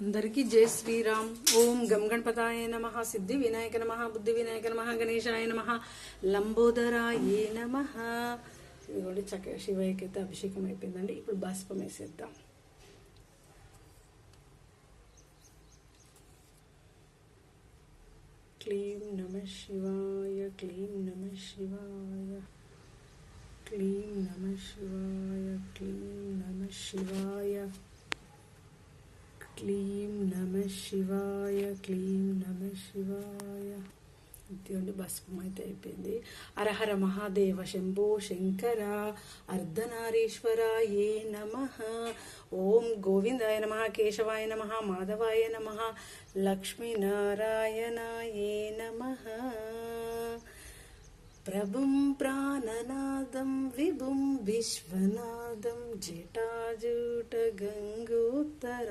అందరికీ జై శ్రీరామ్. ఓం గం గణపతాయ నమః, సిద్ధి వినాయక నమః, బుద్ధి వినాయక నమః, గణేశాయ నమః, లంబోదరాయ నమః. ఇదిగోండి చక్కగా శివయ్యకి అయితే అభిషేకం అయిపోయిందండి. ఇప్పుడు బాష్పం వేసేద్దాం. క్లీం నమ శివాయ, క్లీం నమ శివాయ, క్లీం నమ శివాయ, క్లీం నమ శివాయ, క్లీం నమ శివాయ, క్లీం నమ శివాయ. ఇదిగోండి భస్మం అయితే అయిపోయింది. హరహర మహాదేవ శంభో శంకర అర్ధనారీశ్వరాయే నమః. ఓం గోవిందాయ నమః, కేశవాయ నమః, మాధవాయ నమః, లక్ష్మీనారాయణాయే నమః. ప్రభుం ప్రాణనాదం విభుం విశ్వనాదం జటాజూట గంగోత్తర